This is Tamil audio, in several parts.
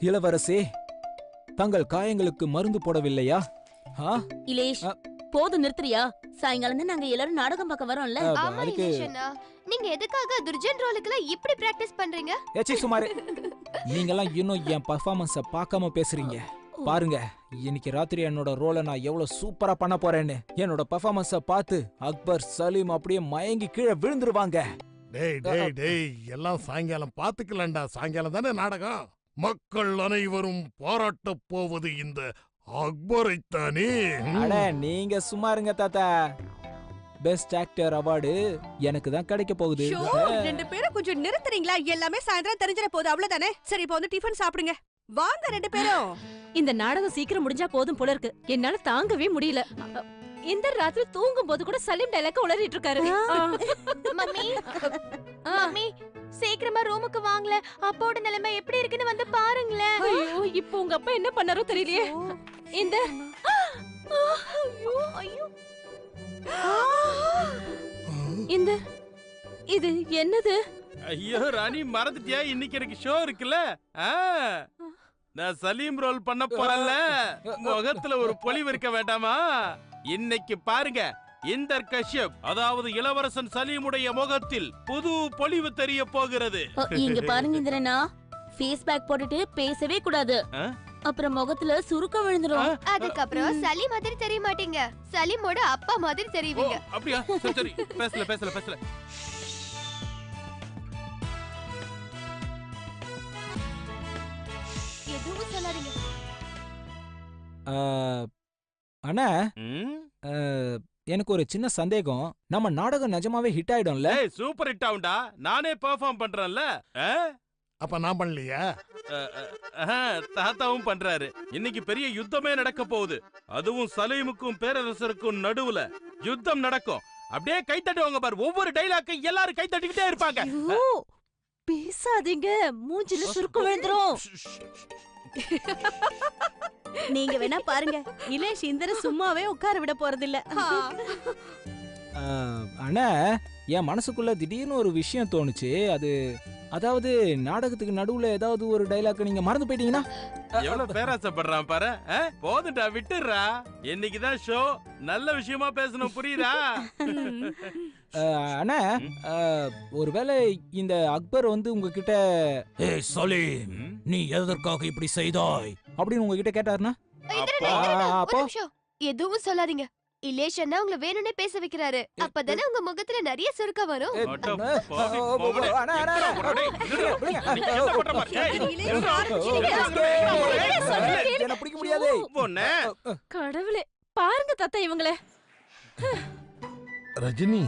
இளவரசே, தங்கள் காயங்களுக்கு மருந்து போடவில்லையா? இலேஷ், போதும் நிறுத்துறியா? சாயங்காலம் தான் நாங்க எல்லாரும் நாடகம் பார்க்க வரோம்ல. ஆமா இலேஷ் அண்ணா, நீங்க எதுக்காக துர்ஜன் ரோலுக்குலாம் இப்படி பிராக்டிஸ் பண்றீங்க? ஏச்சி சுமாரே, நீங்கெல்லாம் இன்னும் என் பர்ஃபார்மன்ஸ பார்க்காம பேசுறீங்க. பாருங்க, இன்னைக்கு ராத்திரி என்னோட ரோலை நான் எவ்வளவு சூப்பரா பண்ண போறேன்னு. என்னோட பர்ஃபார்மன்ஸ பார்த்து அக்பர், சலீம் அப்படியே மயங்கி கீழே விழுந்துருவாங்க. டேய் எல்லாம் சாயங்காலம் பாத்துக்கலண்டா. சாயங்காலம் தானே நாடகம். மக்கள் அனைவரும் பாராட்டப் போவது இந்த அக்பரைத்தானே. அட நீங்க சும்மா இருங்க தாத்தா. பெஸ்ட் ஆக்டர் அவார்டு எனக்கு தான் கிடைக்க போகுது. ரெண்டு பேரும் கொஞ்சம் நிறுத்துறீங்களா? எல்லாமே சாயந்தரம் தெரிஞ்சிட போகுது, அவ்வளவுதானே. சரி, இப்போ வந்து டிஃபன் சாப்பிடுங்க. வாங்க ரெண்டு பேரும். இந்த நாடகம் சீக்கிரம் முடிஞ்சா போதும் போல இருக்கு. என்னால தாங்கவே முடியல. இந்த ராத்திரி தூங்கும் போது கூட சலீம் டைலாக் உளறிட்டு இருக்காரு. மம்மி மம்மி, சீக்கிரமா ரூமுக்கு வாங்கல. அப்பாவோட நிலைமை எப்படி இருக்குன்னு வந்து பாருங்களேன். ஐயோ, இப்போ உங்க அப்பா என்ன பண்ணாரோ தெரியலையே. இந்த இந்த இது என்னது? ஐயோ ராணி, மறந்துட்டியா? இன்னைக்கு எனக்கு ஷோ இருக்குல்ல. நான் சலீம் ரோல் பண்ண போறேன்ல. முகத்துல ஒரு பொலிவு இருக்க வேண்டாமா? இன்னைக்கு பாருங்க, இந்தர் கஷ்யப், அதாவது இளவரசன் சலீமுடைய முகத்தில் புது பொலிவு தெரிய போகிறது. இங்க பாருங்க இந்திரனா, ஃபேஸ் பேக் போட்டுட்டு பேசவே கூடாது. அப்புறம் முகத்துல சுருக்கம் விழுந்துரும். அதுக்கப்புறம் சலீம் மாதிரி தெரிய மாட்டீங்க, சலீமோட அப்பா மாதிரி தெரியுவீங்க. அப்படியா? சரி, பேசல. எதுவும் சொல்லாதீங்க. அண்ணா, எனக்கு ஒரு சின்ன சந்தேகம். நம்ம நாடகம் நிஜமாவே ஹிட் ஆயிடும்ல? சூப்பர் ஹிட் ஆகும்டா. நானே பெர்ஃபார்ம் பண்றேன்ல. அப்ப நான் பண்ணலையா? தாத்தாவும் பண்றாரு. இன்னைக்கு பெரிய யுத்தமே நடக்க போகுது. அதுவும் சலீமுக்கும் பேரரசருக்கும் நடுவுல யுத்தம் நடக்கும். அப்படியே கை தட்டுவாங்க பாரு. ஒவ்வொரு டைலாக் எல்லாரும் கை தட்டிக்கிட்டே இருப்பாங்க. பேசாதீங்க, மூஞ்சில சுருக்கம் விழுந்துரும். நீங்க வேணா பாருங்க, இலேஷ் இந்தர சும்மாவே உட்கார விட போறதில்ல. அண்ணா, என் மனசுக்குள்ள திடீர்னு ஒரு விஷயம் தோணுச்சு. அதாவது நாடகத்துக்கு நடுவுல ஏதாவது ஒரு டைலாக் நீங்க மறந்து போயிட்டீங்கன்னா? எவ்வளவு பேராசப்படுறான் பாரு. போதுண்டா, விட்டுறா. இன்னைக்குதான் ஷோ. நல்ல விஷயமா பேசணும், புரியுதா? அண்ணா, ஒருவேளை இந்த அக்பர் வந்து உங்ககிட்ட, ஏய் சலீம், நீ எதற்காக இப்படி செய்தாய் அப்படின்னு உங்ககிட்ட கேட்டாருன்னா? எதுவும் சொல்லாதீங்க. இலேஷ் அண்ணா உங்களை வேணும்னே பேச வைக்கிறாரு. அப்பதானே உங்க முகத்துல நிறைய சுருக்கம் வரும். கடவுளே, பாருங்க தாத்தா இவங்கள. ரஜினி,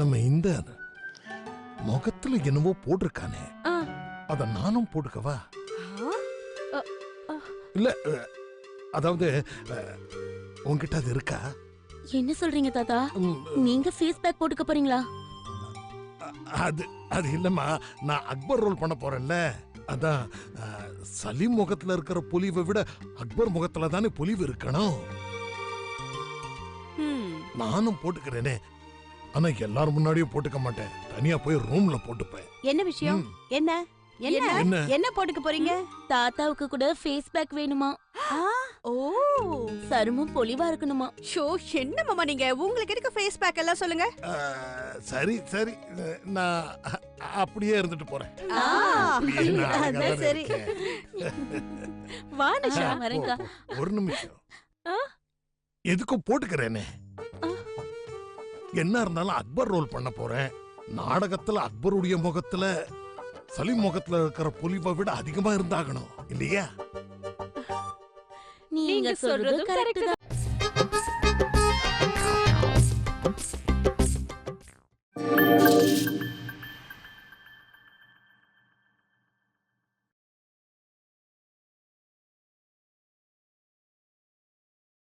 நம்ம இந்த முகத்துல என்னவோ போட்டிருக்கானே, அத நானும் போட்டுக்கவா? இல்ல, அதாவது உன்கிட்ட அது இருக்கா? என்ன சொல்றீங்க தாத்தா? நீங்க ஃபேஸ் பேக் போட்டுக்க போறீங்களா? அது இல்லம்மா, நான் அக்பர் ரோல் பண்ண போறேன்ல. அதான் சலீம் முகத்துல இருக்கிற பொலிவை விட அக்பர் முகத்துல தானே பொலிவு இருக்கணும். நானும் போட்டுக்கிறேனே, ஆனா எல்லாரும் முன்னாடியும் போட்டுக்க மாட்டேன். தனியா போய் ரூம்ல போட்டுப்பேன். என்ன விஷயம்? என்ன போட்டுக்க போறீங்க? தாத்தாவுக்கு கூட ஃபேஸ் பேக் வேணுமா? ஓ, சருமும் பொலிவா இருக்கணுமா? ஷோ, என்ன மாமா நீங்க? உங்களுக்கு எதுக்கு ஃபேஸ் பேக் எல்லாம் சொல்லுங்க. சரி, நான் அப்படியே இருந்துட்டு போறேன். சரி, வானுஷா வரேங்க. ஒரு நிமிஷம், எதுக்கும் போட்டுக்கிறேனே. என்ன இருந்தாலும் அக்பர் ரோல் பண்ண போறேன். நாடகத்துல அக்பருடைய முகத்துல சலீம் முகத்துல இருக்கிற பொலிவை விட அதிகமா இருந்தாகணும் இல்லையா? நீங்க சொல்றது கரெக்ட் தான்.